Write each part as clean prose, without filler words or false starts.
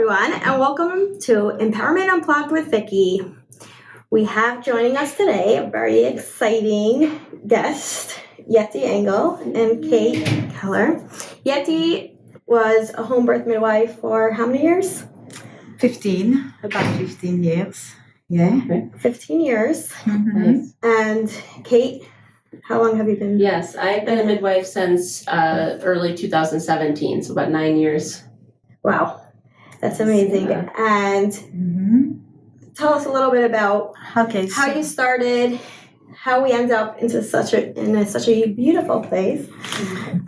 everyone, and welcome to Empowerment Unplugged with Vicky. We have joining us today a very exciting guest, Yetty Engel and Kate Keller. Yetty was a home birth midwife for how many years? About 15 years. Yeah. 15 years. Mm-hmm. Nice. And Kate, how long have you been? Yes, I've been a midwife since early 2017, so about 9 years. Wow, that's amazing. Yeah. And tell us a little bit about how you started, how we end up into such a beautiful place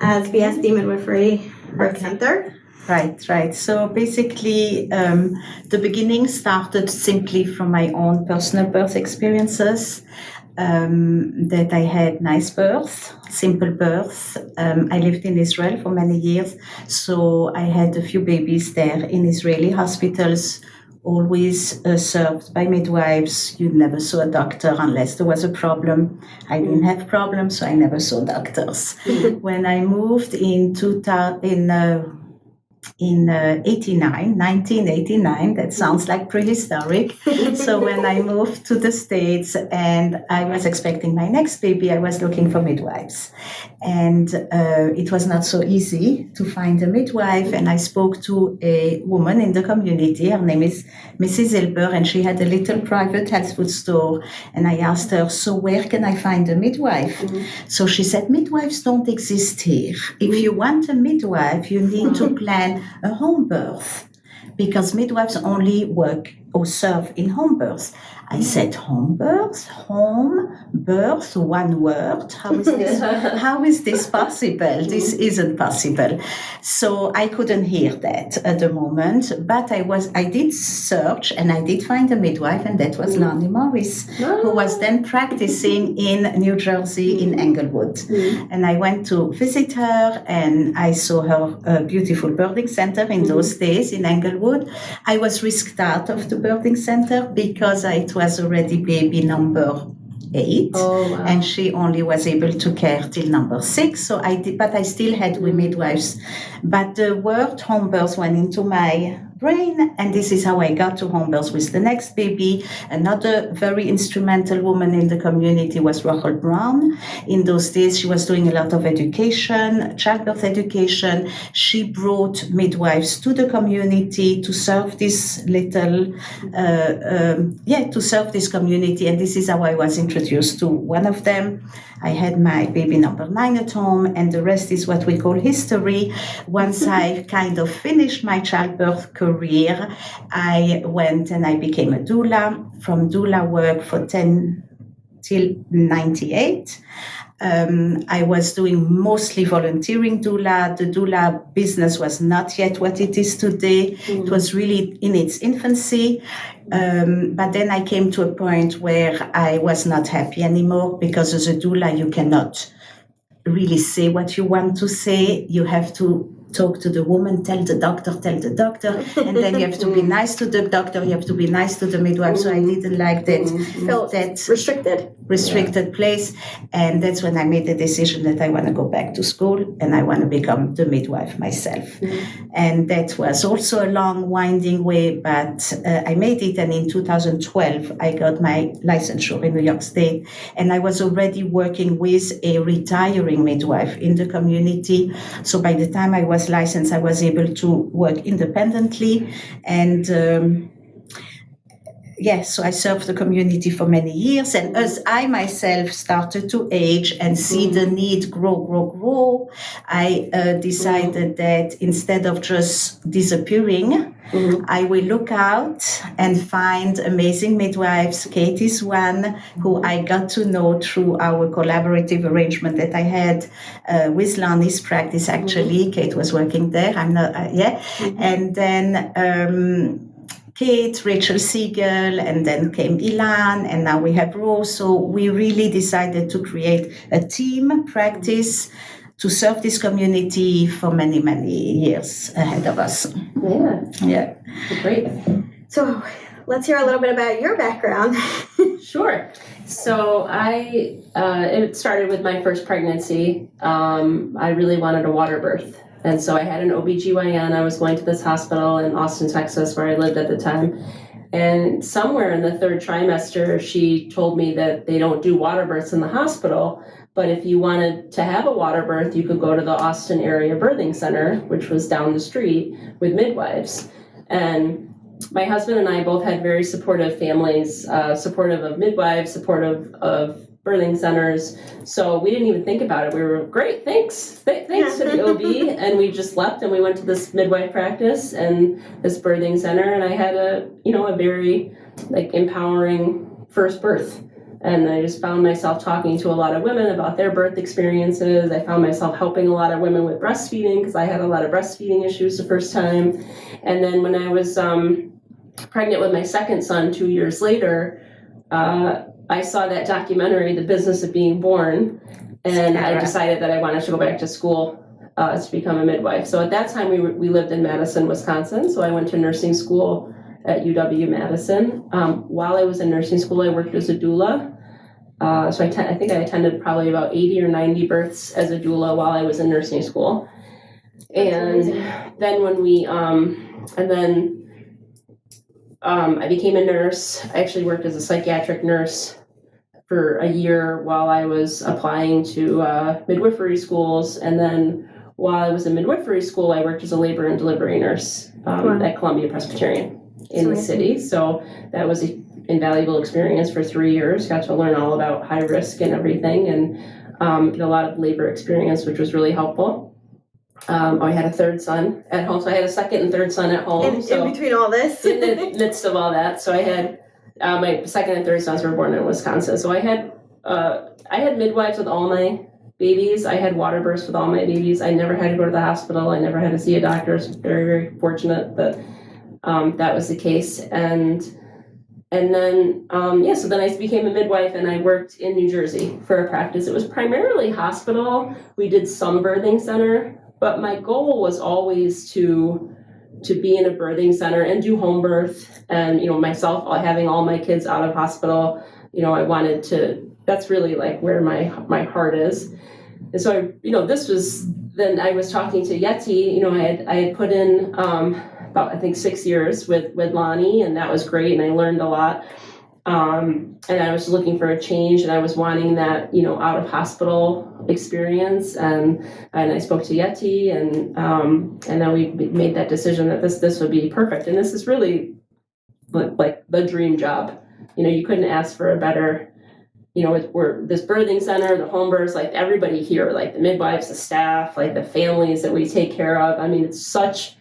as BSD Midwifery Birth Center. Right. So basically, the beginning started simply from my own personal birth experiences. That I had nice birth, simple birth. I lived in Israel for many years, so I had a few babies there in Israeli hospitals, always served by midwives. You never saw a doctor unless there was a problem. I didn't have problems, so I never saw doctors. When I moved in 1989, that sounds like prehistoric. So when I moved to the States and I was expecting my next baby, I was looking for midwives. And it was not so easy to find a midwife. And I spoke to a woman in the community. Her name is Mrs. Ilber, and she had a little private health food store. And I asked her, so where can I find a midwife? So she said, midwives don't exist here. If you want a midwife, you need to plan a home birth, because midwives only work or serve in home birth. I said, home birth, one word. How is this possible? This isn't possible. So I couldn't hear that at the moment, but I did search and I did find a midwife, and that was Lonnie Morris, who was then practicing in New Jersey in Englewood. And I went to visit her, and I saw her beautiful birthing center in those days in Englewood. I was risked out of the birthing center because it was already baby number 8, and she only was able to care till number 6. So I did, but I still had midwives. But the word home birth went into my brain, and this is how I got to home birth with the next baby. Another very instrumental woman in the community was Rachel Brown. In those days, she was doing a lot of education, childbirth education. She brought midwives to the community to serve this to serve this community. And this is how I was introduced to one of them. I had my baby number 9 at home, and the rest is what we call history. Once I kind of finished my childbirth career, I went and I became a doula. From doula work for 10 till 98. I was doing mostly volunteering doula. The doula business was not yet what it is today. It was really in its infancy. But then I came to a point where I was not happy anymore, because as a doula, you cannot really say what you want to say. You have to talk to the woman, tell the doctor, and then you have to be nice to the doctor, you have to be nice to the midwife. So I didn't like that restricted place. And that's when I made the decision that I want to go back to school and I want to become the midwife myself. And that was also a long, winding way, but I made it. And in 2012, I got my licensure in New York State, and I was already working with a retiring midwife in the community. So by the time I was licensed, I was able to work independently. And so I served the community for many years. And as I myself started to age and see the need grow, I decided that instead of just disappearing, I will look out and find amazing midwives. Kate is one who I got to know through our collaborative arrangement that I had with Lonnie's practice, actually. Kate was working there. And then Kate, Rachel Siegel, and then came Ilan, and now we have Rose. So we really decided to create a team practice to serve this community for many, many years ahead of us. Yeah. Great. So let's hear a little bit about your background. Sure. So it started with my first pregnancy. I really wanted a water birth. And so I had an OBGYN. I was going to this hospital in Austin, Texas, where I lived at the time. And somewhere in the third trimester, she told me that they don't do water births in the hospital, but if you wanted to have a water birth, you could go to the Austin area birthing center, which was down the street, with midwives. And my husband and I both had very supportive families, supportive of midwives, supportive of birthing centers. So we didn't even think about it. We were, great, thanks to the OB. And we just left and we went to this midwife practice and this birthing center. And I had a very empowering first birth. And I just found myself talking to a lot of women about their birth experiences. I found myself helping a lot of women with breastfeeding because I had a lot of breastfeeding issues the first time. And then when I was pregnant with my second son 2 years later, I saw that documentary, The Business of Being Born, and I decided that I wanted to go back to school to become a midwife. So at that time, we lived in Madison, Wisconsin. So I went to nursing school at UW-Madison. While I was in nursing school, I worked as a doula. So I think I attended probably about 80 or 90 births as a doula while I was in nursing school. And then when I became a nurse. I actually worked as a psychiatric nurse for a year while I was applying to midwifery schools. And then while I was in midwifery school, I worked as a labor and delivery nurse at Columbia Presbyterian in the city. So that was an invaluable experience for 3 years. Got to learn all about high risk and everything, and a lot of labor experience, which was really helpful. I had a third son at home, so I had a second and third son at home. In between all this? In the midst of all that. So I had, my second and third sons were born in Wisconsin. So I had midwives with all my babies. I had water births with all my babies. I never had to go to the hospital. I never had to see a doctor. I was very, very fortunate that that was the case. And then, so then I became a midwife and I worked in New Jersey for a practice. It was primarily hospital. We did some birthing center, but my goal was always to be in a birthing center and do home birth. And, myself having all my kids out of hospital, I wanted to, that's really like where my heart is. And so then I was talking to Yetty, I had put in, about, I think, 6 years with Lonnie, and that was great. And I learned a lot. And I was looking for a change, and I was wanting that, out of hospital experience. And I spoke to Yetty, and then we made that decision that this would be perfect. And this is really like the dream job. You couldn't ask for a better, we're this birthing center, the home births, like everybody here, like the midwives, the staff, like the families that we take care of. I mean, it's such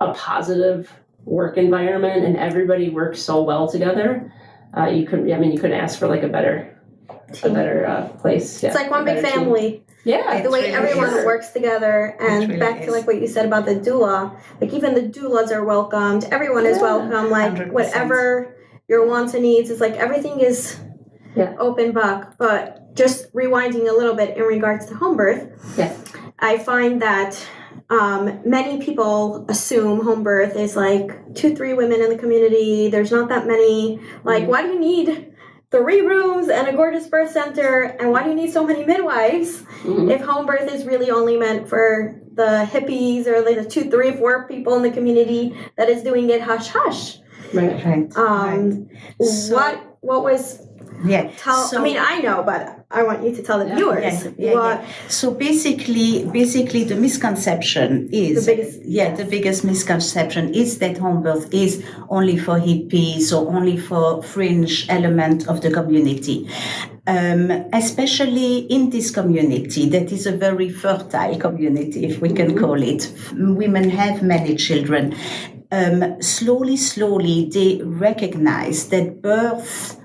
a positive work environment, and everybody works so well together. You couldn't ask for like a better place. Yeah, it's like one big family. Team. Yeah, the way really everyone is. works together, and really back is. to like what you said about the doula. Like even the doulas are welcomed. Everyone is welcome. Like 100%. whatever your wants and needs, it's like everything is open book. But just rewinding a little bit in regards to home birth, I find that many people assume home birth is like 2-3 women in the community. There's not that many. Like, why do you need 3 rooms and a gorgeous birth center? And why do you need so many midwives if home birth is really only meant for the hippies or like the 2, 3, 4 people in the community that is doing it hush hush? Right. What was? Yeah. I know, but I want you to tell the viewers. So basically, the misconception is the biggest misconception is that home birth is only for hippies or only for fringe element of the community. Especially in this community, that is a very fertile community, if we can call it. Women have many children. Slowly, they recognize that birth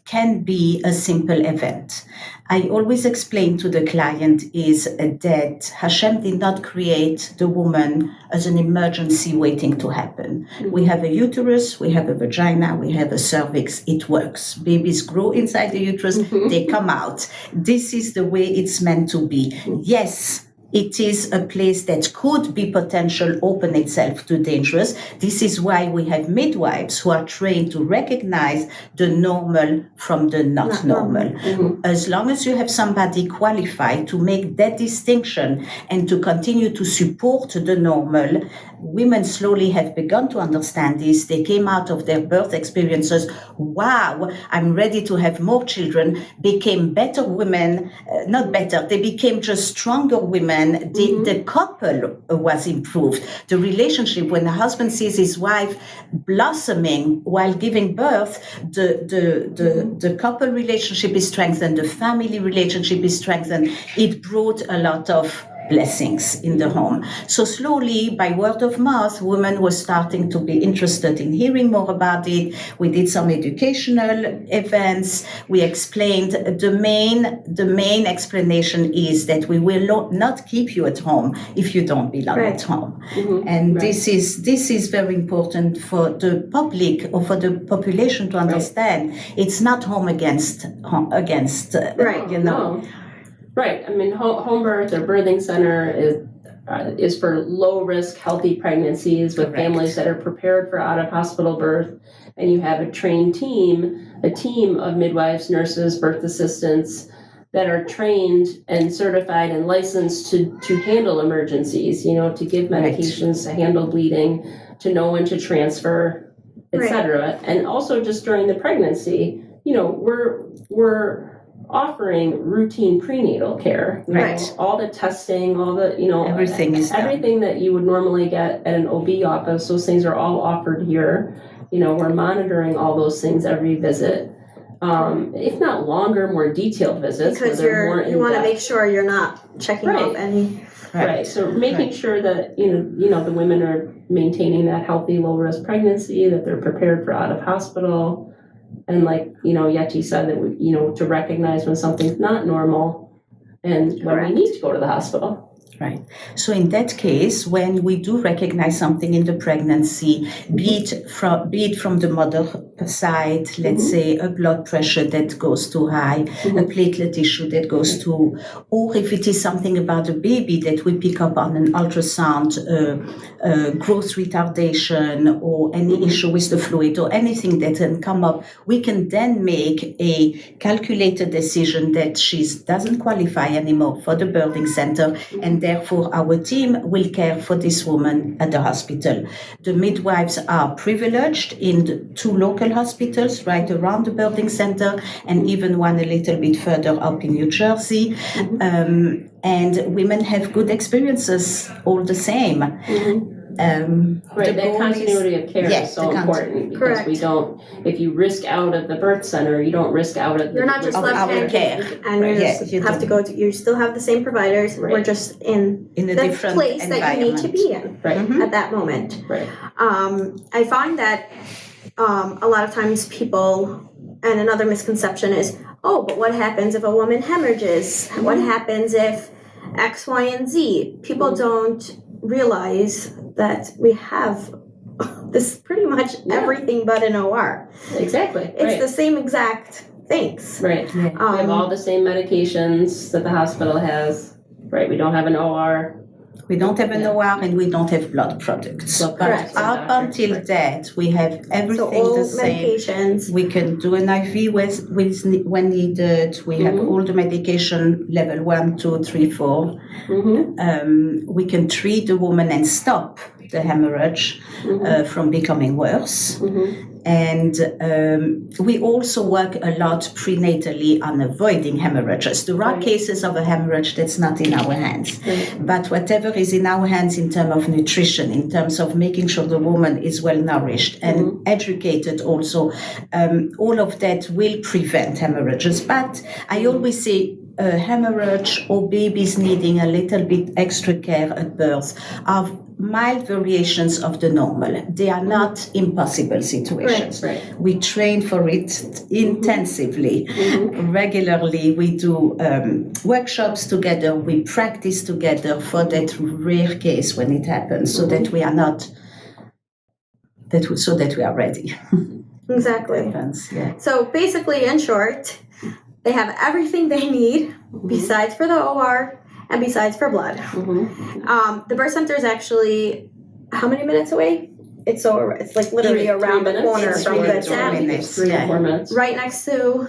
can be a simple event. I always explain to the client is that Hashem did not create the woman as an emergency waiting to happen. We have a uterus, we have a vagina, we have a cervix. It works. Babies grow inside the uterus, they come out. This is the way it's meant to be. Yes, it is a place that could be potential open itself to dangerous. This is why we have midwives who are trained to recognize the normal from the not normal. As long as you have somebody qualified to make that distinction and to continue to support the normal, women slowly have begun to understand this. They came out of their birth experiences. Wow, I'm ready to have more children. Became better women, not better, they became just stronger women. The couple was improved. The relationship, when the husband sees his wife blossoming while giving birth, the couple relationship is strengthened, the family relationship is strengthened. It brought a lot of blessings in the home. So slowly, by word of mouth, women were starting to be interested in hearing more about it. We did some educational events. We explained the main explanation is that we will not keep you at home if you don't belong at home. And this is very important for the public or for the population to understand. It's not home against you know. No. Right. I mean, home birth or birthing center is for low risk, healthy pregnancies with families that are prepared for out of hospital birth, and you have a trained team, a team of midwives, nurses, birth assistants that are trained and certified and licensed to handle emergencies. You know, to give medications, to handle bleeding, to know when to transfer, etc. And also just during the pregnancy, you know, we're offering routine prenatal care. All the testing, all the, you know, everything that you would normally get at an OB office, those things are all offered here. You know, we're monitoring all those things every visit. If not longer, more detailed visits. Because you want to make sure you're not checking off any. Right. So making sure that, you know, the women are maintaining that healthy, low risk pregnancy, that they're prepared for out of hospital. And like, you know, Yetty said, that we, you know, to recognize when something's not normal and when we need to go to the hospital. Right. So in that case, when we do recognize something in the pregnancy, be it from the mother side, let's say a blood pressure that goes too high, a platelet issue that goes too, or if it is something about a baby that we pick up on an ultrasound, growth retardation, or any issue with the fluid, or anything that can come up, we can then make a calculated decision that she doesn't qualify anymore for the birthing center, and therefore our team will care for this woman at the hospital. The midwives are privileged in the 2 local hospitals right around the birthing center, and even one a little bit further up in New Jersey. And women have good experiences all the same. That continuity of care is so important, because we don't, if you risk out of the birth center, you don't risk out of You're not just left care, and you have to go to, you still have the same providers. We're just in the different place that you need to be in at that moment. I find that a lot of times people, and another misconception is, oh, but what happens if a woman hemorrhages? What happens if X, Y, and Z? People don't realize that we have this pretty much everything but an OR. Exactly. It's the same exact things. Right. We have all the same medications that the hospital has. Right. We don't have an OR. We don't have an OR, and we don't have blood products. But up until that, we have everything the same. Medications. We can do an IV when needed. We have all the medication level 1, 2, 3, 4. We can treat the woman and stop the hemorrhage from becoming worse. And we also work a lot prenatally on avoiding hemorrhages. There are cases of a hemorrhage that's not in our hands. But whatever is in our hands in terms of nutrition, in terms of making sure the woman is well nourished and educated also, all of that will prevent hemorrhages. But I always say a hemorrhage or babies needing a little bit extra care at birth are mild variations of the normal. They are not impossible situations. We train for it intensively. Regularly, we do workshops together. We practice together for that rare case when it happens, so that we are not, so that we are ready. Exactly. So basically, in short, they have everything they need besides for the OR, and besides for blood. The birth center is actually how many minutes away? It's like literally around the corner from Good Sam. 3 or 4 minutes. Right next to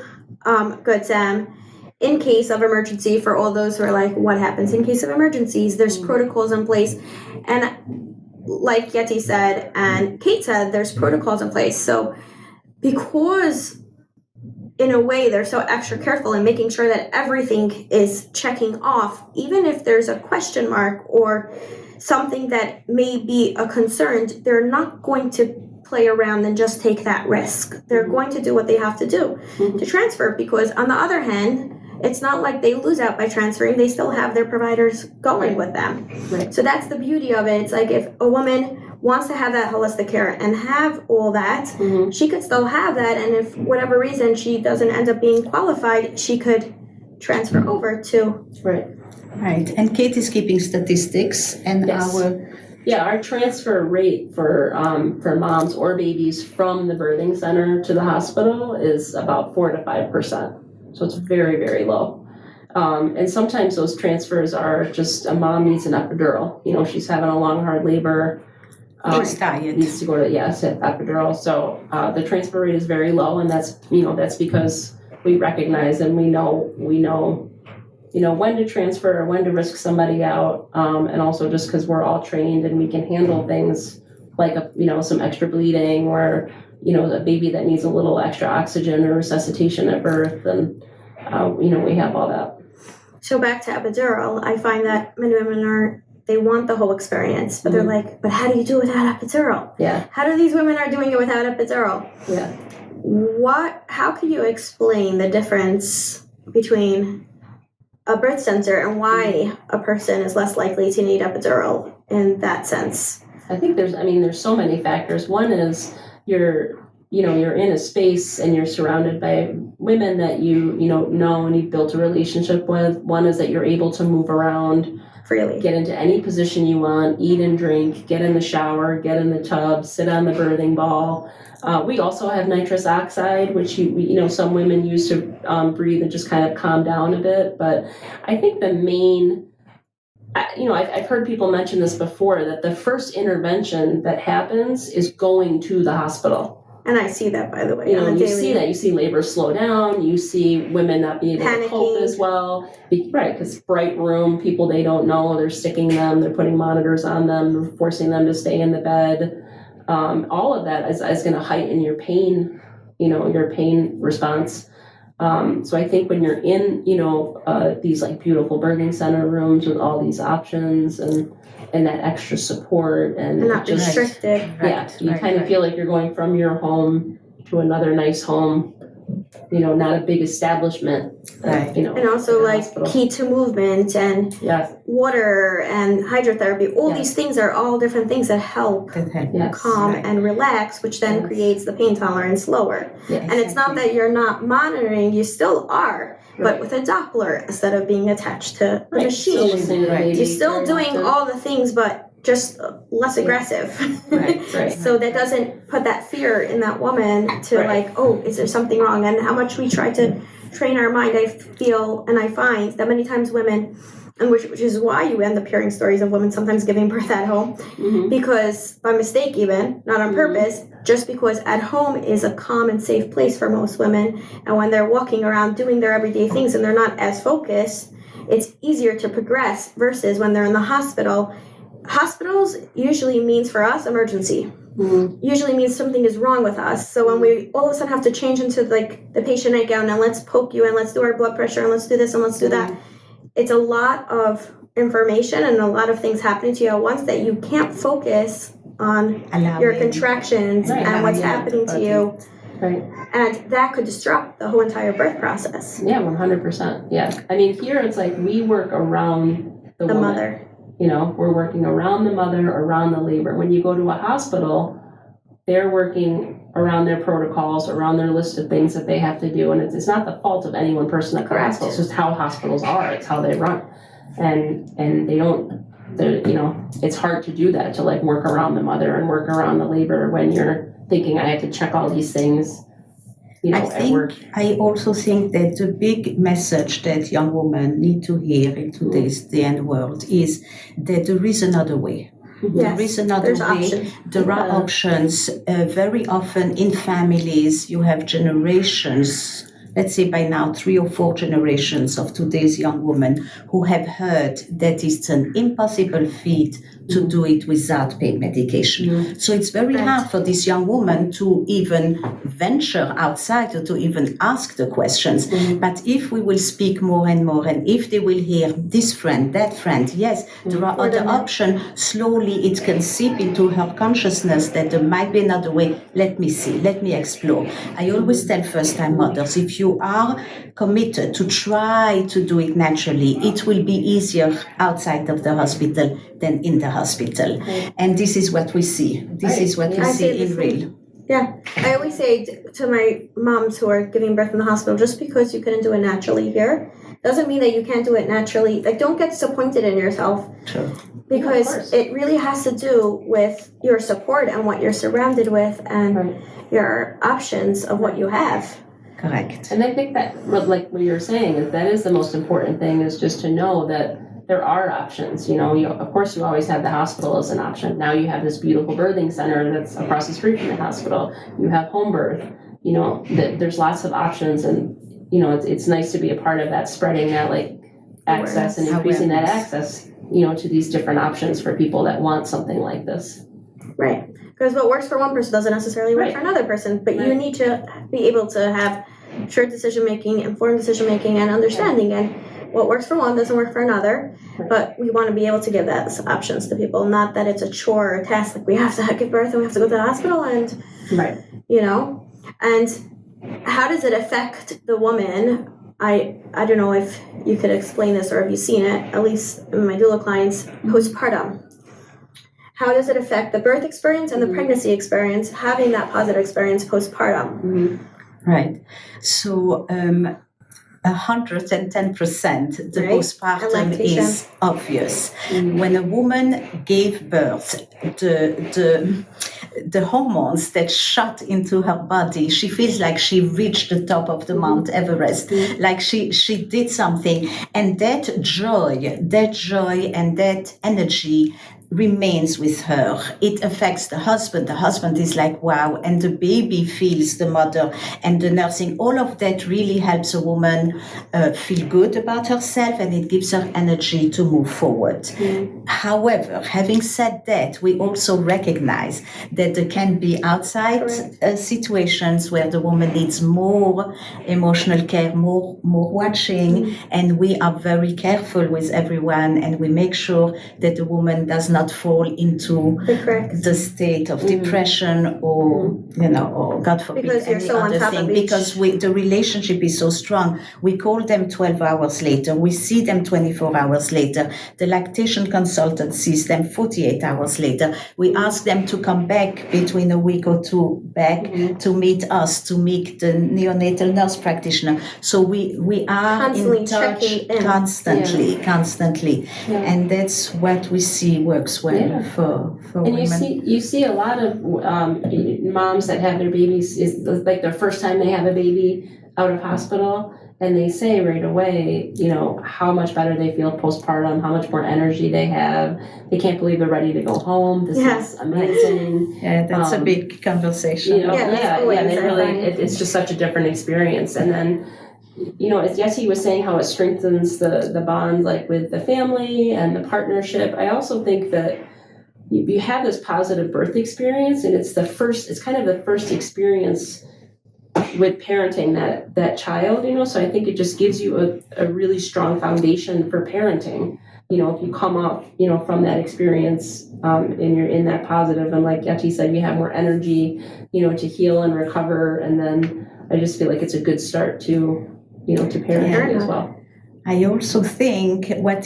Good Sam. In case of emergency, for all those who are like, what happens in case of emergencies? There's protocols in place. And like Yetty said, and Kate said, there's protocols in place. So because in a way they're so extra careful in making sure that everything is checking off, even if there's a question mark or something that may be a concern, they're not going to play around and just take that risk. They're going to do what they have to do to transfer, because on the other hand, it's not like they lose out by transferring. They still have their providers going with them. Right. So that's the beauty of it. It's like if a woman wants to have that holistic care and have all that, she could still have that. And if whatever reason she doesn't end up being qualified, she could transfer over to. Right. And Kate is keeping statistics, and our transfer rate for moms or babies from the birthing center to the hospital is about 4 to 5%. So it's very, very low. And sometimes those transfers are just a mom needs an epidural. She's having a long, hard labor. She's tired. Needs to go to epidural. So the transfer rate is very low, and that's because we recognize and we know when to transfer or when to risk somebody out, and also just because we're all trained and we can handle things like some extra bleeding or a baby that needs a little extra oxygen or resuscitation at birth, and we have all that. So back to epidural, I find that many women they want the whole experience, but they're like, but how do you do it without epidural? Yeah. How do these women are doing it without epidural? Yeah. How can you explain the difference between a birth center and why a person is less likely to need epidural in that sense? I think there's so many factors. One is you're in a space and you're surrounded by women that you know and you've built a relationship with. One is that you're able to move around freely, get into any position you want, eat and drink, get in the shower, get in the tub, sit on the birthing ball. We also have nitrous oxide, which some women use to breathe and just kind of calm down a bit. But I think the main, I've heard people mention this before, that the first intervention that happens is going to the hospital. And I see that, by the way. You see labor slow down. You see women not be able to cope as well. Right, because bright room, people they don't know, they're sticking them, they're putting monitors on them, they're forcing them to stay in the bed. All of that is going to heighten your pain, your pain response. So I think when you're in, these like beautiful birthing center rooms with all these options and that extra support and not just restricted. You kind of feel like you're going from your home to another nice home, not a big establishment. And also like key to movement and water and hydrotherapy. All these things are all different things that help calm and relax, which then creates the pain tolerance lower. And it's not that you're not monitoring, you still are, but with a Doppler instead of being attached to a machine. You're still doing all the things, but just less aggressive. So that doesn't put that fear in that woman to like, oh, is there something wrong? And how much we try to train our mind, I feel and I find that many times women, and which is why you end up hearing stories of women sometimes giving birth at home, because by mistake even, not on purpose, just because at home is a calm and safe place for most women. And when they're walking around doing their everyday things and they're not as focused, it's easier to progress versus when they're in the hospital. Hospitals usually means for us emergency. Usually means something is wrong with us. So when we all of a sudden have to change into like the patient nightgown and let's poke you and let's do our blood pressure and let's do this and let's do that, it's a lot of information and a lot of things happening to you at once that you can't focus on your contractions and what's happening to you. And that could disrupt the whole entire birth process. Yeah, 100%. Yeah. I mean, here it's like we work around the woman. Mother. We're working around the mother, around the labor. When you go to a hospital, they're working around their protocols, around their list of things that they have to do. And it's not the fault of any one person at the hospital. It's just how hospitals are. It's how they run. And they don't, it's hard to do that, to like work around the mother and work around the labor when you're thinking I have to check all these things. at work. I also think that the big message that young women need to hear in today's day and world is that there is another way. There is another way. Options. There are options. Very often in families, you have generations, let's say by now 3 or 4 generations of today's young women who have heard that it's an impossible feat to do it without pain medication. So it's very hard for this young woman to even venture outside or to even ask the questions. But if we will speak more and more, and if they will hear this friend, that friend, yes, there are other options, slowly it can seep into her consciousness that there might be another way. Let me see, let me explore. I always tell first-time mothers, if you are committed to try to do it naturally, it will be easier outside of the hospital than in the hospital. And this is what we see. This is what we see in real. Yeah, I always say to my moms who are giving birth in the hospital, just because you couldn't do it naturally here, doesn't mean that you can't do it naturally. Like, don't get disappointed in yourself. Sure. Because it really has to do with your support and what you're surrounded with and your options of what you have. Correct. And I think that, like what you're saying, is that is the most important thing, is just to know that there are options. Of course, you always have the hospital as an option. Now you have this beautiful birthing center that's across the street from the hospital. You have home birth. There's lots of options, and it's nice to be a part of that, spreading that access and increasing that access, to these different options for people that want something like this. Right. Because what works for one person doesn't necessarily work for another person, but you need to be able to have sure decision-making, informed decision-making, and understanding. And what works for one doesn't work for another, but we want to be able to give that options to people, not that it's a chore or a task, like we have to give birth and we have to go to the hospital and, and how does it affect the woman? I don't know if you could explain this or have you seen it, at least in my doula clients, postpartum. How does it affect the birth experience and the pregnancy experience, having that positive experience postpartum? Right. So 110%, the postpartum is obvious. When a woman gave birth, the hormones that shot into her body, she feels like she reached the top of the Mount Everest, like she did something. And that joy and that energy remains with her. It affects the husband. The husband is like, wow. And the baby feels the mother and the nursing. All of that really helps a woman feel good about herself, and it gives her energy to move forward. However, having said that, we also recognize that there can be outside situations where the woman needs more emotional care, more watching, and we are very careful with everyone, and we make sure that the woman does not fall into the state of depression or or God forbid because you're any so other on top thing, of each. because the relationship is so strong. We call them 12 hours later, we see them 24 hours later, the lactation consultant sees them 48 hours later. We ask them to come back between a week or two back to meet us, to meet the neonatal nurse practitioner. So we are Constantly in touch checking in. constantly. And that's what we see works well for and women. you see a lot of moms that have their babies, is like their first time they have a baby out of hospital, and they say right away, how much better they feel postpartum, how much more energy they have. They can't believe they're ready to go home. This is amazing. Yeah, that's a big conversation. It's just such a different experience. And then, as Yetty was saying, how it strengthens the bond, like with the family and the partnership. I also think that you have this positive birth experience, and it's kind of the first experience with parenting that child, so I think it just gives you a really strong foundation for parenting. If you come up, from that experience, and you're in that positive, and like Yetty said, you have more energy, to heal and recover. And then I just feel like it's a good start to parenting as well. I also think what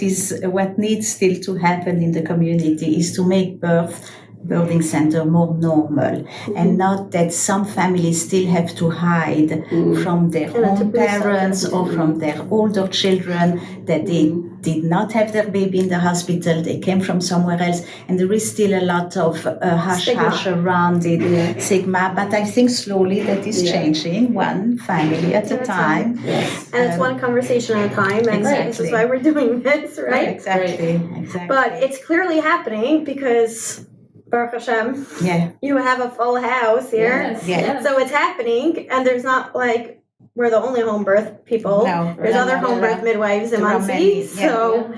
needs still to happen in the community is to make birth birthing center more normal, and not that some families still have to hide from their And own to boost up parents or from their older children that they did not have their baby in the hospital, they came from somewhere else, and there is still a lot of hush-hush around it, stigma, but I think slowly that is changing, one family at a time. And it's one conversation at a time, and this is why we're doing this, right? Exactly. But it's clearly happening because, Baruch Hashem, you have a full house here. So it's happening, and there's not like we're the only home birth people. No, there's other home birth midwives in Muncie. So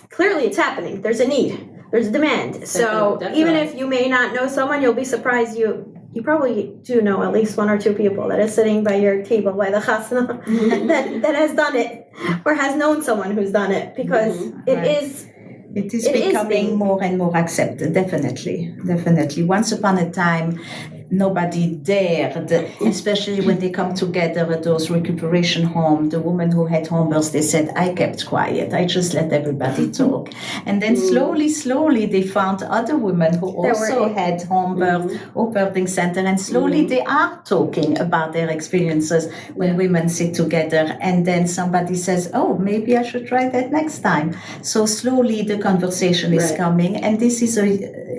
clearly it's happening. The's a need. There's a demand. So even if you may not know someone, you'll be surprised you probably do know at least one or two people that is sitting by your table by the chasna that has done it or has known someone who's done it, because it is becoming more and more accepted, definitely. Once upon a time, nobody dared, especially when they come together at those recuperation homes. The women who had home births, they said, I kept quiet. I just let everybody talk. And then slowly they found other women who also had home birth or birthing center. And slowly they are talking about their experiences when women sit together. And then somebody says, oh, maybe I should try that next time. So slowly the conversation is coming. And this is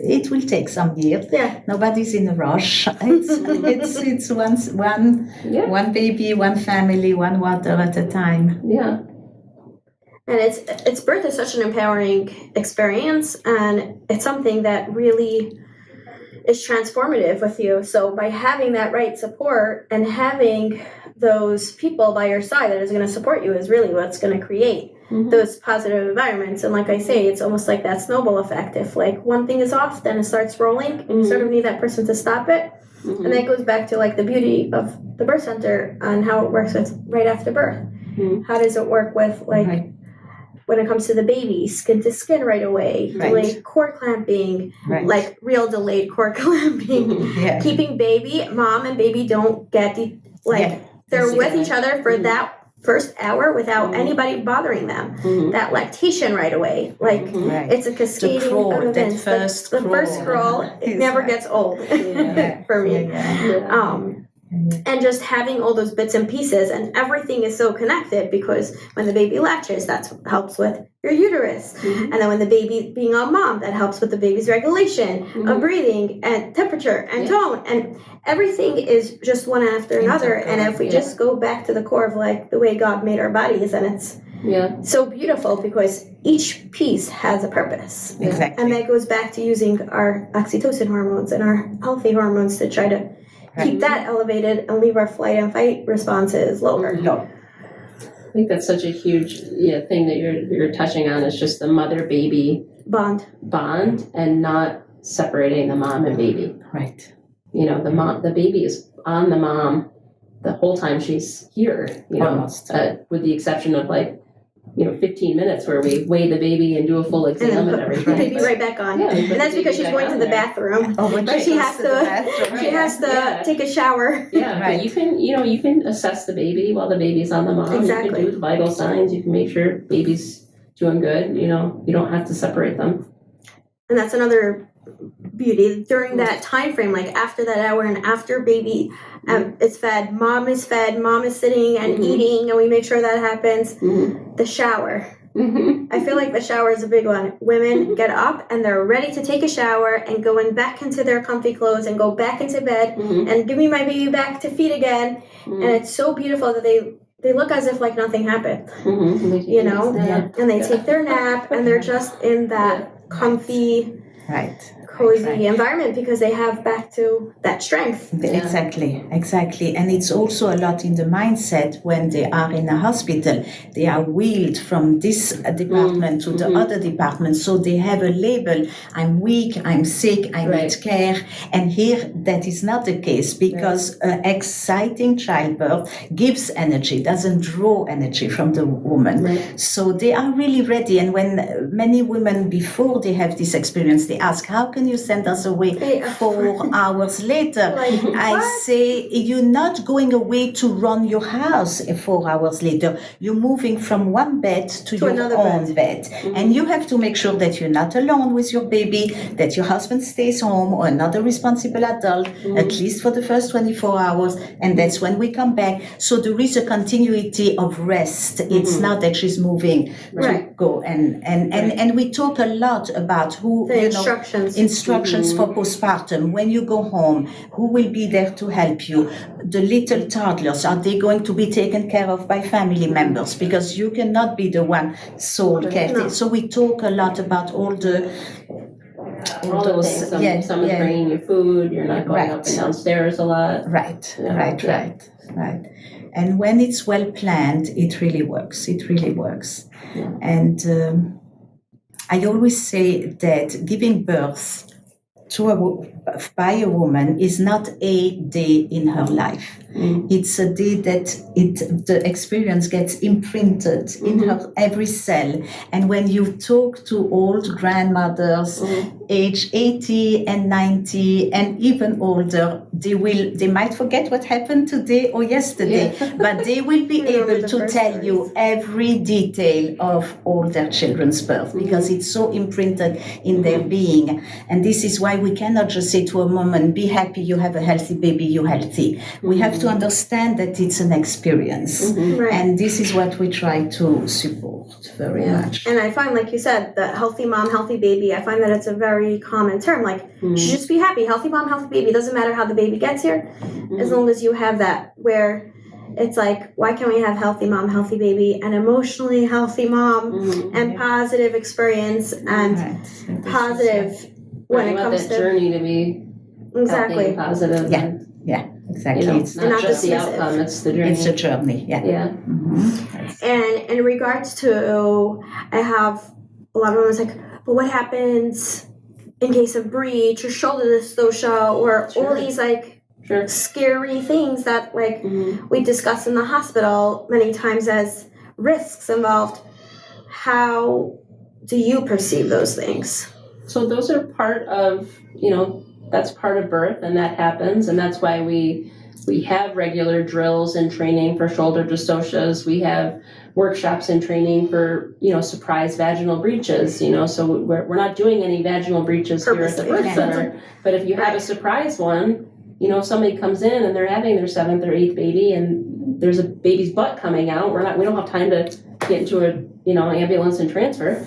it will take some years. Nobody's in a rush. It's one baby, one family, one water at a time. And it's birth is such an empowering experience, and it's something that really is transformative with you. So by having that right support and having those people by your side that is going to support you is really what's going to create those positive environments. And like I say, it's almost like that snowball effect. If like one thing is off, then it starts rolling, and you sort of need that person to stop it. And that goes back to like the beauty of the birth center and how it works with right after birth. How does it work with like when it comes to the baby, skin to skin right away, delayed cord clamping, like real delayed cord clamping, keeping mom and baby don't get they're with each other for that first hour without anybody bothering them. That lactation right away, like it's a cascading of events. The first crawl, it never gets old for me. And just having all those bits and pieces, and everything is so connected, because when the baby latches, that helps with your uterus. And then when the baby being a mom, that helps with the baby's regulation of breathing and temperature and tone, and everything is just one after another. And if we just go back to the core of like the way God made our bodies, and it's so beautiful because each piece has a purpose. And that goes back to using our oxytocin hormones and our healthy hormones to try to keep that elevated and leave our flight and fight responses lower. I think that's such a huge thing that you're touching on, is just the mother-baby bond, and not separating the mom and baby. The baby is on the mom the whole time she's here. With the exception of 15 minutes where we weigh the baby and do a full exam and everything. Put the baby right back on. And that's because she's going to the bathroom. She has to take a shower. But you can assess the baby while the baby's on the mom. Exactly. You can do vital signs. You can make sure baby's doing good. You don't have to separate them. And that's another beauty during that time frame, like after that hour and after baby is fed, mom is sitting and eating, and we make sure that happens. The shower. I feel like the shower is a big one. Women get up and they're ready to take a shower and going back into their comfy clothes and go back into bed and give me my baby back to feed again. And it's so beautiful that they look as if like nothing happened, and they take their nap and they're just in that comfy, cozy environment because they have back to that strength. Exactly. And it's also a lot in the mindset when they are in a hospital. They are wheeled from this department to the other department. So they have a label. I'm weak, I'm sick, I need care. And here that is not the case, because exciting childbirth gives energy, doesn't draw energy from the woman. So they are really ready. And when many women, before they have this experience, they ask, how can you send us away Yeah. 4 hours later? Like, I what? say, you're not going away to run your house 4 hours later. You're moving from one bed to your another own bed. And you have to make sure that you're not alone with your baby, that your husband stays home or another responsible adult, at least for the first 24 hours. And that's when we come back. So there is a continuity of rest. It's not that she's moving to go. And we talk a lot about who, The instructions. for postpartum. When you go home, who will be there to help you? The little toddlers, are they going to be taken care of by family members? Because you cannot be the one sole caretaker. No. So we talk a lot about all those things. Someone's bringing you food. You're not going up and downstairs a lot. Right. And when it's well planned, it really works. Yeah. And I always say that giving birth by a woman is not a day in her life. It's a day that the experience gets imprinted in her every cell. And when you talk to old grandmothers, age 80 and 90 and even older, they might forget what happened today or yesterday, but they will be able to tell you every detail of all their children's birth because it's so imprinted in their being. And this is why we cannot just say to a woman, be happy, you have a healthy baby, you're healthy. We have to understand that it's an experience. And this is what we try to support very much. And I find, like you said, the healthy mom, healthy baby, I find that it's a very common term. Like, you should just be happy. Healthy mom, healthy baby. Doesn't matter how the baby gets here, as long as you have that. Where it's like, why can't we have healthy mom, healthy baby, and emotionally healthy mom, and positive experience, and positive when it comes that to journey to be healthy and positive. Exactly. It's not just the outcome; it's the journey. It's a journey. And in regards to, I have a lot of women like, but what happens in case of breech or shoulder dystocia or all these like scary things that like we discuss in the hospital many times as risks involved. How do you perceive those things? So those are part of, that's part of birth, and that happens, and that's why we have regular drills and training for shoulder dystocias. We have workshops and training for, surprise vaginal breaches, so we're not doing any vaginal breaches here at the birth center, but if you have a surprise one, if somebody comes in and they're having their 7th or 8th baby and there's a baby's butt coming out, we don't have time to get into an ambulance and transfer.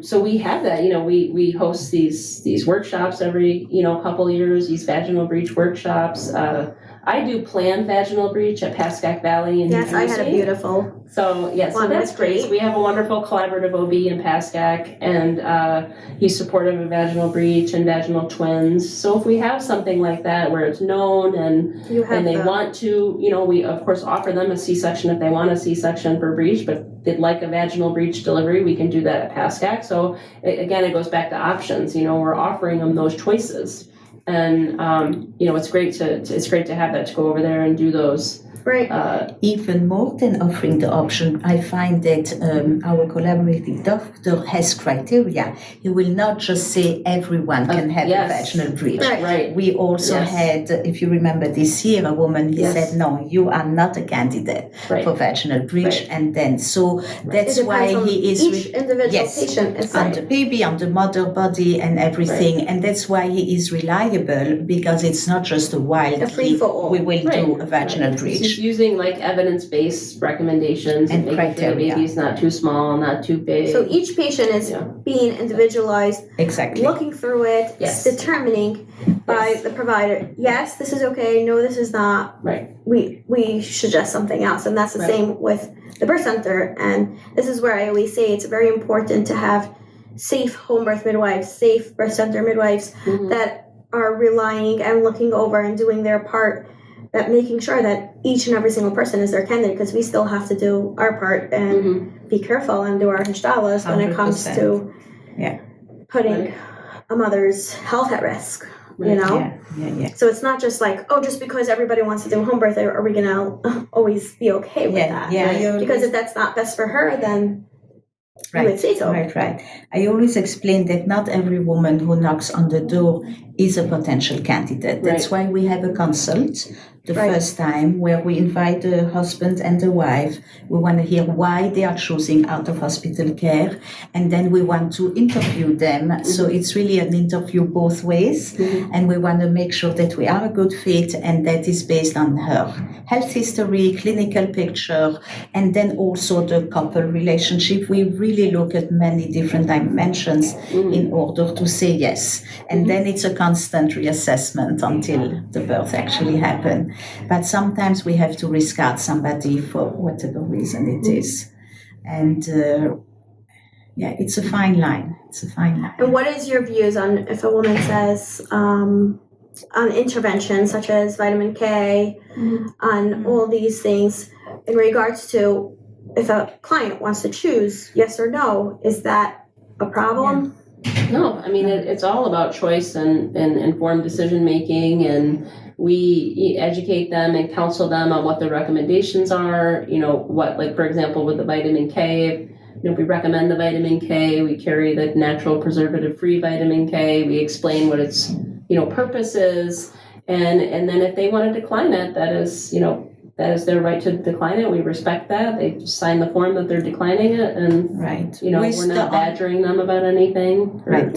So we have that, we host these workshops every, couple years, these vaginal breach workshops. I do planned vaginal breach at Pascack Valley in New Jersey. Yes, I had a beautiful. So that's great. We have a wonderful collaborative OB in Pascack, and he's supportive of vaginal breach and vaginal twins. So if we have something like that where it's known and they want to, we of course offer them a C-section if they want a C-section for breach, but they'd like a vaginal breech delivery, we can do that at Pascack. So again, it goes back to options. We're offering them those choices. And it's great to have that, to go over there and do those. Right. Even more than offering the option, I find that our collaborative doctor has criteria. He will not just say everyone can have a vaginal breech. Right. We also had, if you remember this year, a woman, he said, no, you are not a candidate for vaginal breech. And then, so that's why he is... Each individual patient is on the baby, on the mother body and everything. And that's why he is reliable, because it's not just a wild, we will do a vaginal breech. Just using like evidence-based recommendations and making sure the baby's not too small, not too big. So each patient is being individualized, looking through it, determining by the provider, yes, this is okay, no, this is not. Right. We suggest something else, and that's the same with the birth center. And this is where I always say it's very important to have safe home birth midwives, safe birth center midwives that are relying and looking over and doing their part, that making sure that each and every single person is their candidate, because we still have to do our part and be careful and do our hishdalas when it comes to putting a mother's health at risk. So it's not just like, just because everybody wants to do home birth, are we gonna always be okay with that? Because if that's not best for her, then I would say so. Right. I always explain that not every woman who knocks on the door is a potential candidate. That's why we have a consult the first time where we invite the husband and the wife. We want to hear why they are choosing out of hospital care, and then we want to interview them. So it's really an interview both ways, and we want to make sure that we are a good fit, and that is based on her health history, clinical picture, and then also the couple relationship. We really look at many different dimensions in order to say yes. And then it's a constant reassessment until the birth actually happens. But sometimes we have to discard somebody for whatever reason it is. And it's a fine line. And what is your views on if a woman says on interventions such as vitamin K, on all these things in regards to if a client wants to choose yes or no, is that a problem? No, I mean, it's all about choice and informed decision making, and we educate them and counsel them on what the recommendations are, what, like, for example, with the vitamin K, if we recommend the vitamin K, we carry the natural preservative-free vitamin K, we explain what its, purpose is, and then if they want to decline it, that is their right to decline it. We respect that. They just sign the form that they're declining it, and we're not badgering them about anything. Right.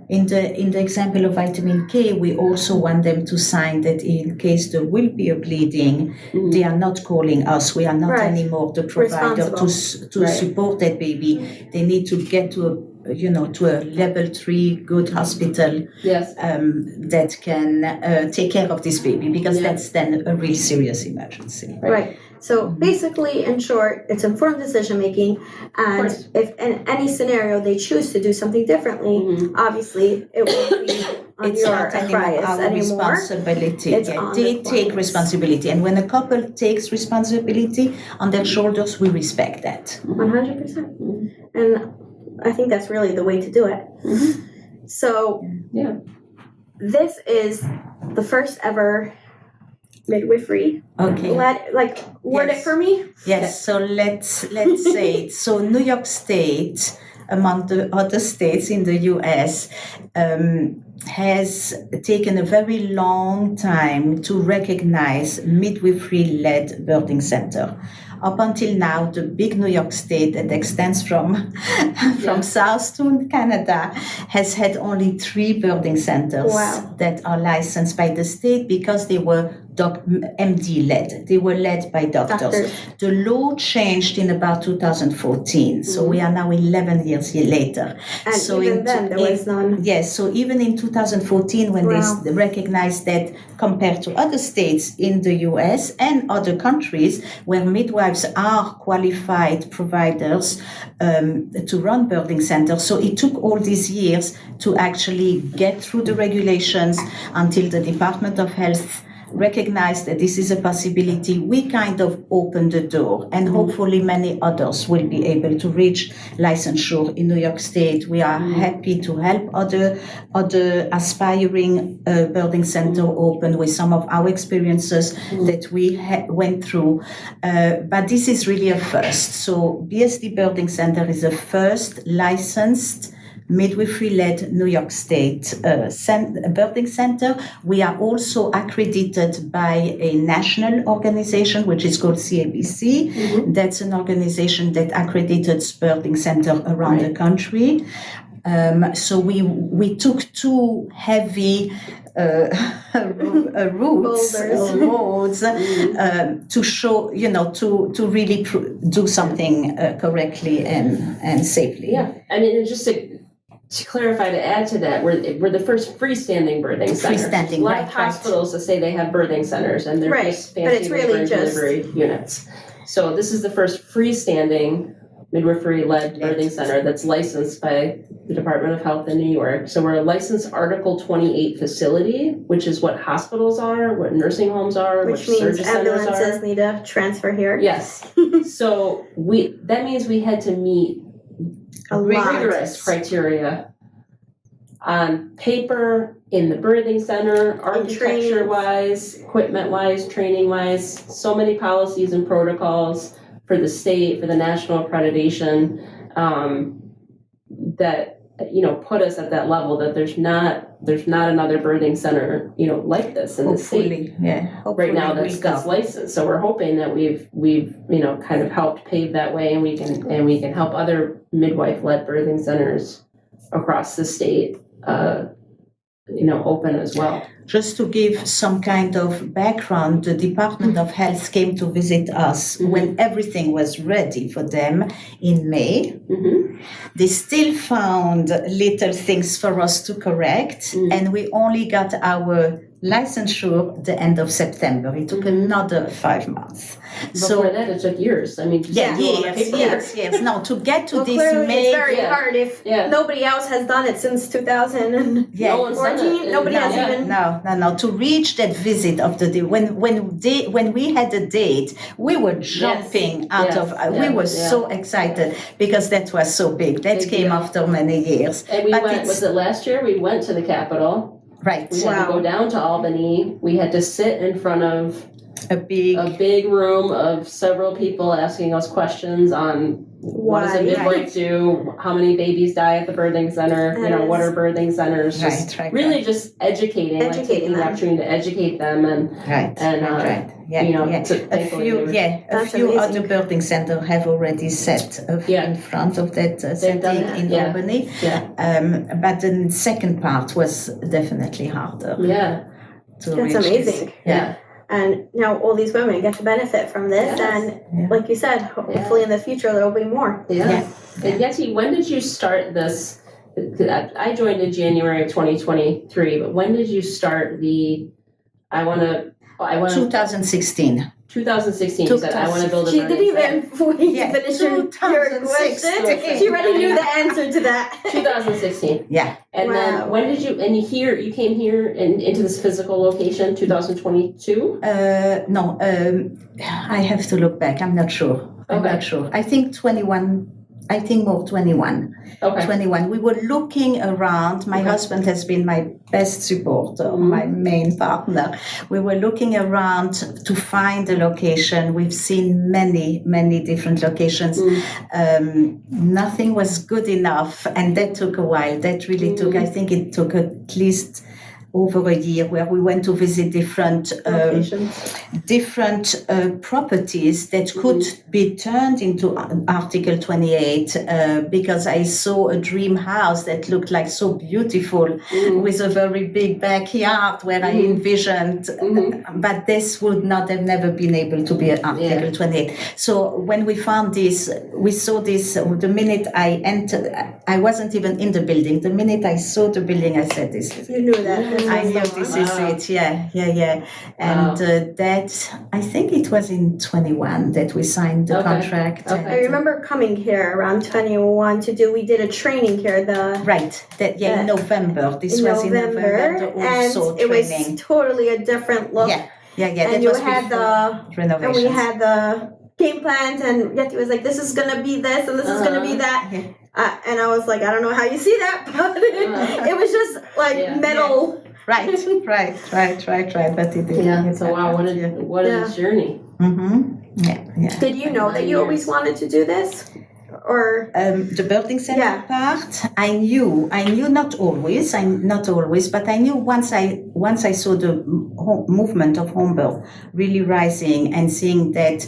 In the example of vitamin K, we also want them to sign that in case there will be a bleeding, they are not calling us. We are not anymore the provider to support that baby. They need to get to a level 3 good hospital that can take care of this baby, because that's then a real serious emergency. Right. So basically, in short, it's informed decision making, and if in any scenario they choose to do something differently, obviously it won't be on your responsibility. They take responsibility, and when a couple takes responsibility on their shoulders, we respect that. 100%. And I think that's really the way to do it. So this is the first ever midwifery. Word it for me. Yes. So let's say it. So New York State, among the other states in the U.S., has taken a very long time to recognize midwifery-led birthing center. Up until now, the big New York State that extends from south to Canada has had only 3 birthing centers that are licensed by the state because they were MD-led. They were led by doctors. The law changed in about 2014, so we are now 11 years later. And so even then, there was none. Yes, so even in 2014, when they recognized that compared to other states in the U.S. and other countries where midwives are qualified providers to run birthing centers, so it took all these years to actually get through the regulations until the Department of Health recognized that this is a possibility. We kind of opened the door, and hopefully many others will be able to reach licensure in New York State. We are happy to help other aspiring birthing center open with some of our experiences that we went through. But this is really a first. So BSD Birthing Center is the first licensed midwifery-led New York State birthing center. We are also accredited by a national organization, which is called CABC. That's an organization that accredits birthing center around the country. So we took 2 heavy roads to show, to really do something correctly and safely. Yeah, I mean, just to clarify, to add to that, we're the first freestanding birthing center. A lot of hospitals that say they have birthing centers, and they're just fancy delivery units. So this is the first freestanding midwifery-led birthing center that's licensed by the Department of Health in New York. So we're a licensed Article 28 facility, which is what hospitals are, what nursing homes are, which means surgery centers ambulances need to transfer here. Yes. So that means we had to meet rigorous criteria on paper, in the birthing center, architecture-wise, equipment-wise, training-wise, so many policies and protocols. for the state, for the national accreditation, that put us at that level that there's not another birthing center like this in the state right now that's licensed. So we're hoping that we've kind of helped pave that way, and we can help other midwife-led birthing centers across the state open as well. Just to give some kind of background, the Department of Health came to visit us when everything was ready for them in May. They still found little things for us to correct, and we only got our licensure the end of September. It took another 5 months. Before that, it took years. I mean, years. No, to get to this clearly May. it's very hard if nobody else has done it since 2014. Nobody has even. No. To reach that visit of the day, when we had the date, we were jumping out of. We were so excited because that was so big. That came after many years. And we went. Was it last year? We went to the Capitol. Right. We had to go down to Albany. We had to sit in front of a big room of several people asking us questions on what does a midwife do, how many babies die at the birthing center, what are birthing centers, really just educating taking the opportunity to educate them a few other birthing centers have already set in front of that setting in Albany. But the second part was definitely harder. That's amazing. And now all these women get to benefit from this, and like you said, hopefully in the future there will be more. And Yetty, when did you start this? I joined in January of 2023, but when did you start the? I want to. 2016. 2016, you said, I want to build a She birthing didn't even finish your question. She already knew the answer to that. 2016. Yeah. And then when did you, and you came here into this physical location, 2022? No, I have to look back. I'm not sure. I think 21. I think more 21. Okay. 21. We were looking around. My husband has been my best supporter, my main partner. We were looking around to find a location. We've seen many, many different locations. Nothing was good enough, and that took a while. That really took, I think it took at least over a year, where we went to visit different properties that could be turned into Article 28, because I saw a dream house that looked like so beautiful with a very big backyard where I envisioned, but this would not have never been able to be an Article 28. So when we found this, we saw this, the minute I entered, I wasn't even in the building. The minute I saw the building, I said, this is it. You knew that. I knew this is it, and that, I think it was in 21 that we signed the contract. I remember coming here around 21 we did a training here. In November. This was in November, and it was totally a different look. And you had and we had the game plans, and Yetty was like, this is going to be this, and this is going to be that. And I was like, I don't know how you see that, but it was just like metal. Right. But it did. So wow, what a journey. Did you know that you always wanted to do this? Or the birthing center part, I knew not always, but I knew once I saw the movement of home birth really rising and seeing that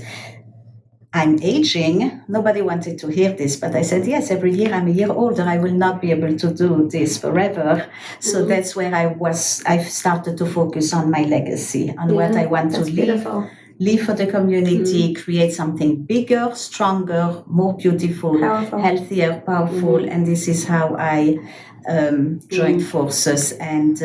I'm aging. Nobody wanted to hear this, but I said, yes, every year I'm a year older. I will not be able to do this forever. So that's where I started to focus on my legacy, on what I want to leave for the community, create something bigger, stronger, more beautiful, healthier, powerful. And this is how I joined forces. And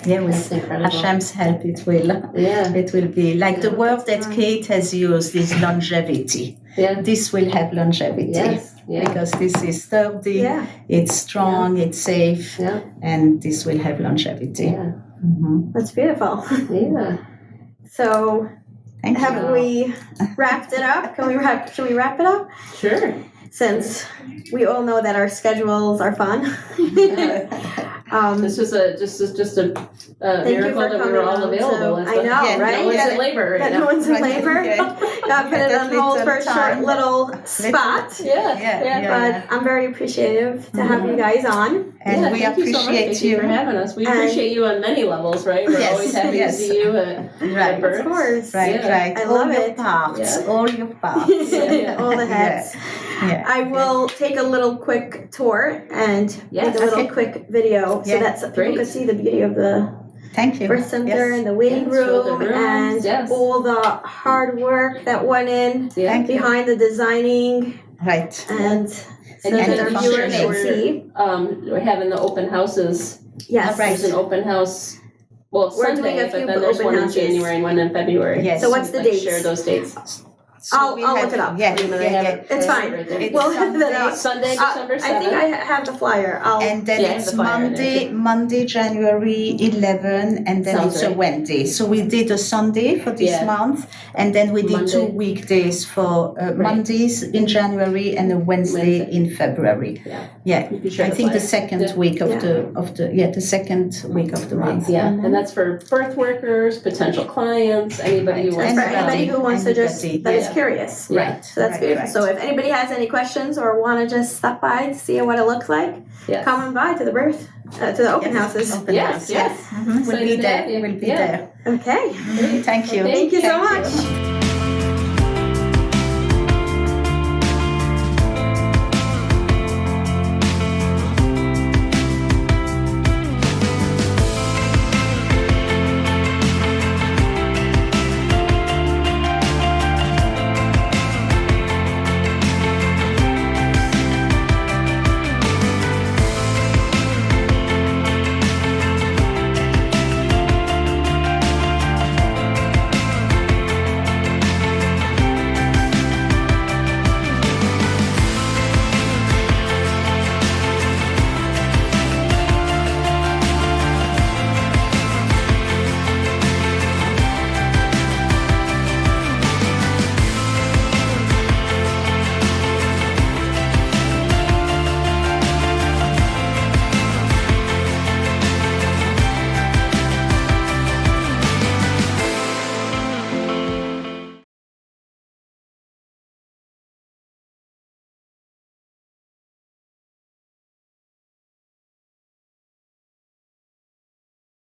with Hashem's help, it will be like the word that Kate has used is longevity. This will have longevity because this is sturdy, it's strong, it's safe, and this will have longevity. That's beautiful. So have we wrapped it up? Should we wrap it up? Sure. Since we all know that our schedules are fun. This was just a Thank you miracle for that we were coming all on. available. So, It's I know, like, right? No one's Yeah. in labor right That now. no one's in Right, labor. okay. Got put it That on hold little for a short time. little spot. Yeah. But I'm very appreciative to have you guys on. And Yeah, we thank you so much, appreciate Vicky, you. for having us. We And- appreciate you on many levels, right? We're Yes, always happy yes. to see you at Right. birth. Of course. Right, Yeah. right. I all love your it. parts. Yeah. All your parts. Yeah. All the heads. Yeah. I will take a little quick tour and Yes. make a little Okay. quick video so Yeah. that people Great. can see the beauty of the Thank you. birth center Yes. and the waiting Yes, show the room rooms, and yes. all the hard work that went in Yeah. Thank you. behind the designing Right. and so And that even our the viewers can functioning. see. We're having the open houses. Yes. Right. There's an open house. Well, We're Sunday, doing a but few then there's open one houses. in January and one in February. Yes. So what's the Like, dates? share those dates. So I'll we look have- it up. Yeah, Wait a minute, I yeah, have yeah. it. It's I have fine. it right there. It's We'll have that Sunday. up. Sunday, December 7th. I think I have the flyer. And then Yeah, it's the flyer, Monday, January 11, and then Sounds it's a right. Wednesday. So we did a Sunday for this Yeah. month, and then we did Monday. 2 weekdays for Mondays in January and a Wednesday in February. Yeah. Yeah, You can share I think the flyer. second Yeah. week of Yeah. the second week of the month. Yeah, Mm-hmm. and that's for birth workers, potential clients, anybody who Right. And wants for to anybody who wants to just Anybody, that is yeah. curious. Right. So that's right, beautiful. right. So if anybody has any questions or want to just stop by to see what it looks like, Yes. come on by to the to the open Yes, houses. open Yes, house, yes. We'll be Excited to there. have you. We'll be Yeah. there. Okay. Thank you. Okay. Thank you so Thank you. much.